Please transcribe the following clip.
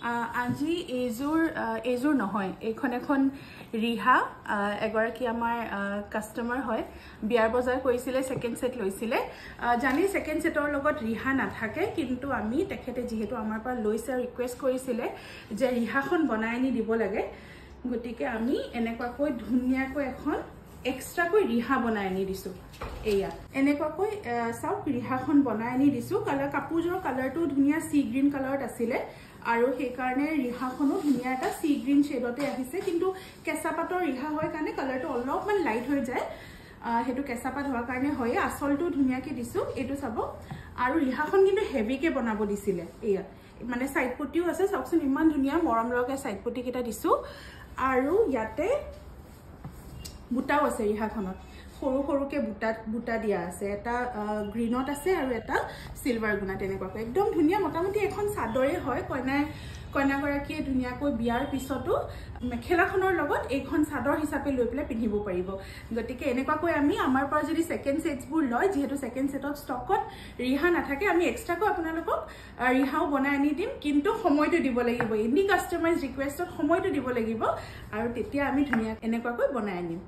আজি এইযোৰ নহয়, এইখন এখন ৰিহা এগৰাকী আমাৰ কাষ্টমাৰ হয়, বিয়াৰ বজাৰ কৰিছিলে, সেকেন্ড সেট লৈছিলে। জানি সেকেন্ড সেটৰ লগত ৰিহা নাথাকে, কিন্তু আমি তেখেতে যিহেতু আমাৰ পৰা লৈছে আৰু ৰিকুৱেষ্ট কৰিছিলে যে ৰিহাখন বনাই আনি দিব লাগে, গতিকে আমি এনেকুৱাকৈ ধুনীয়াকৈ এখন এক্সট্ৰাকৈ ৰিহা বনাই আনি দিছো। এয়া এনেকুৱাকৈ চাওক ৰিহাখন বনাই আনি দিছো। কাপোৰযোৰৰ কালাৰটো ধুনীয়া সি গ্ৰীণ কালাৰত আছিলে আৰু সেইকাৰণে ৰিহাখনো ধুনীয়া এটা সি গ্ৰীণ শেডতে আহিছে, কিন্তু কেঁচা পাতৰ ৰিহা হয় কাৰণে কালাৰটো অলপমান লাইট হৈ যায়, সেইটো কেঁচা পাত হোৱাৰ কাৰণে হয়। আচলটো ধুনীয়াকে দিছো, এইটো চাব। আৰু ৰিহাখন কিন্তু হেভিকে বনাব দিছিলে। এয়া মানে সাইড পটিও আছে, চাওকচোন ইমান ধুনীয়া মৰম লগাকে সাইড পটি কেইটা দিছো। আৰু ইয়াতে বুটাও আছে, ৰিহাখনত সৰু সৰুকে বুটা দিয়া আছে, এটা গ্ৰীনত আছে আৰু এটা সিলভাৰ গুণা। তেনেকুৱাকৈ একদম ধুনীয়া, মোটামুটি এখন চাদৰে হয়। কইনাগৰাকীয়ে ধুনীয়াকৈ বিয়াৰ পিছতো মেখেলাখনৰ লগত এইখন চাদৰ হিচাপে লৈ পেলাই পিন্ধিব পাৰিব। গতিকে এনেকুৱাকৈ আমি আমাৰ পৰা যদি সেকেন্ড সেটছবোৰ লয়, যিহেতু সেকেন্ড সেটত ষ্টকত ৰিহা নাথাকে, আমি এক্সট্ৰাকৈ আপোনালোকক ৰিহাও বনাই আনি দিম, কিন্তু সময়টো দিব লাগিব। এনি কাষ্টমাইজ ৰিকুৱেষ্টত সময়টো দিব লাগিব আৰু তেতিয়া আমি ধুনীয়া এনেকুৱাকৈ বনাই আনিম।